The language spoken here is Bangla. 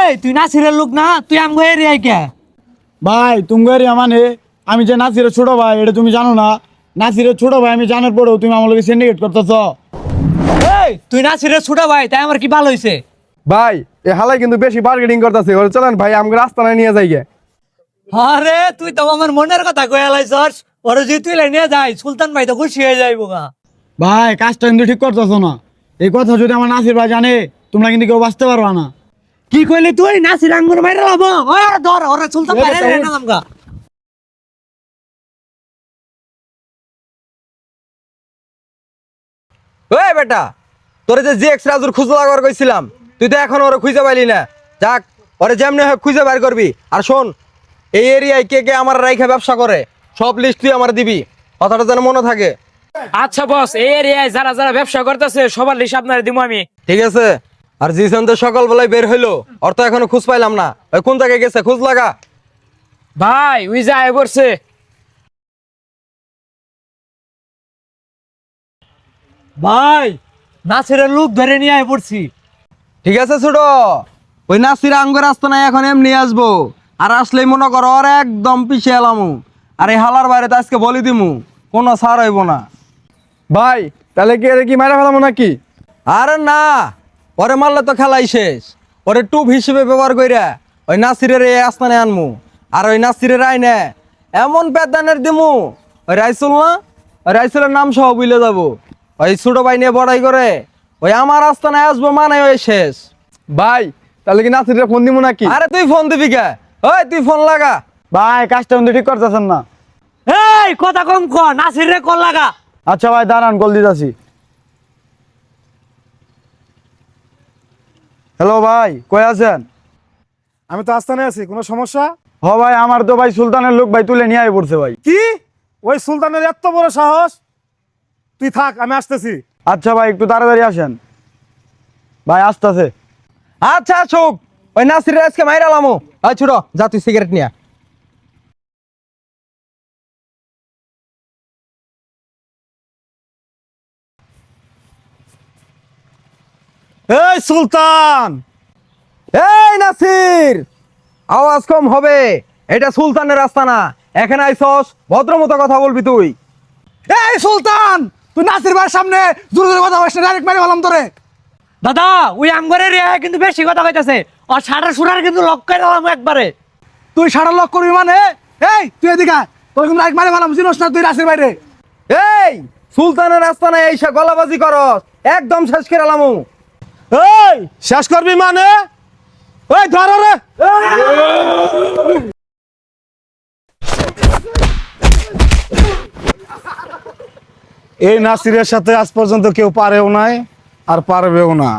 এই তুই নাসিরের লোক না, তুই আমগো এরিয়ায় কে? ভাই তুমি এরিয়া মানে আমি যে নাসিরের ছোট ভাই এটা তুমি জানো না? নাসিরের ছোট ভাই আমি জানার পরেও তুমি আমার লগে সিন্ডিকেট করতেছ। এই তুই নাসিরের ছোট ভাই, তাই আমার কি ভালো হইছে? ভাই এ হালাই কিন্তু বেশি বার্গেনিং করতেছে। ওরে চলেন ভাই আমাকে রাস্তায় নিয়ে যাই গে। আরে তুই তো আমার মনের কথা কয়ে লাইছস। ওরে যদি তুই নিয়ে যাই, সুলতান ভাই তো খুশি হয়ে যাইবো গা। ভাই কাজটা কিন্তু ঠিক করতেছ না। এই কথা যদি আমার নাসির ভাই জানে তোমরা কিন্তু কেউ বাঁচতে পারবা না। কি কইলি তুই? নাসির আঙ্গুর মাইরা লাবো? ওই ধর ওরে, সুলতান ভাই রে না আমগা। ওই বেটা, তোরে যে জিএক্স রাজুর খুঁজে লাগার কইছিলাম, তুই তো এখন ওরে খুঁজে পাইলি না। যাক, ওরে যেমনি হয় খুঁজে বের করবি। আর শোন, এই এরিয়ায় কে কে আমার রাইখা ব্যবসা করে সব লিস্ট তুই আমার দিবি, কথাটা যেন মনে থাকে। আচ্ছা বস, এই এরিয়ায় যারা যারা ব্যবসা করতেছে সবার লিস্ট আপনার দিব আমি। ঠিক আছে? আর জিসান তো সকালবেলায় বের হইলো, ওর তো এখনো খোঁজ পাইলাম না। ওই কোন জায়গায় গেছে, খোঁজ লাগা। ভাই ওই যায় পড়ছে। ভাই নাসিরের লোক ধরে নিয়ে আয় পড়ছি। ঠিক আছে ছোট, ওই নাসির আঙ্গুর রাস্তা নাই এখন এমনি আসবো। আর আসলেই মনে করো ওর একদম পিছিয়ে এলামু। আর এই হালার বাইরে তো আজকে বলি দিমু, কোনো ছাড় হইব না। ভাই তাহলে কি এর কি মারা ফেলামো নাকি? আরে না, ওরে মারলে তো খেলাই শেষ। ওরে টুপ হিসেবে ব্যবহার কইরা ওই নাসিরের এই আস্তানে আনমু। আর ওই নাসিরের আইনে এমন পেদানের দিমু, ওই রাইসুল না, ওই রাইসুলের নাম সহ বুঝলে যাবো। ওই ছোট ভাই নিয়ে বড়াই করে ওই আমার আস্তানায় আসবো, মানে ওই শেষ। ভাই তাহলে কি নাসিরের ফোন দিমু নাকি? আরে তুই ফোন দিবি কে? ওই তুই ফোন লাগা। ভাই কাজটা কিন্তু ঠিক করতেছেন না। এই কথা কম ক, নাসির রে কল লাগা। আচ্ছা ভাই দাঁড়ান, কল দিতেছি। হ্যালো ভাই, কই আছেন? আমি তো আস্তানে আছি, কোনো সমস্যা? হ ভাই, আমার তো ভাই সুলতানের লোক ভাই তুলে নিয়ে আয় পড়ছে ভাই। কি? ওই সুলতানের এত বড় সাহস? তুই থাক, আমি আসতেছি। আচ্ছা ভাই একটু তাড়াতাড়ি আসেন ভাই, আসতেছে। আচ্ছা চুপ, ওই নাসিরের আজকে মাইরালামু। ওই ছোট যা, তুই সিগারেট নিয়া। এই সুলতান! এই নাসির, আওয়াজ কম হবে, এটা সুলতানের রাস্তা না। এখানে আইছস, ভদ্রমতো কথা বলবি তুই। এই সুলতান, তুই নাসির ভাইয়ের সামনে জোরে জোরে কথা বলিস না, ডাইরেক্ট মেরে ফেলাম তোরে। দাদা ওই আমগর এরিয়ায় কিন্তু বেশি কথা কইতাছে। আর সাড়ে সুরার কিন্তু লক করে দিলাম একবারে। তুই সারা লক করবি মানে? এই তুই এদিকে আয়, তোর কিন্তু ডাইরেক্ট মেরে ফেলাম, চিনোস না তুই নাসির বাইরে? এই সুলতানের রাস্তা নাই এইসব গলাবাজি করস, একদম শেষ করে এলামু। এই শেষ করবি মানে? ওই ধর রে। এই নাসিরের সাথে আজ পর্যন্ত কেউ পারেও নাই আর পারবেও না।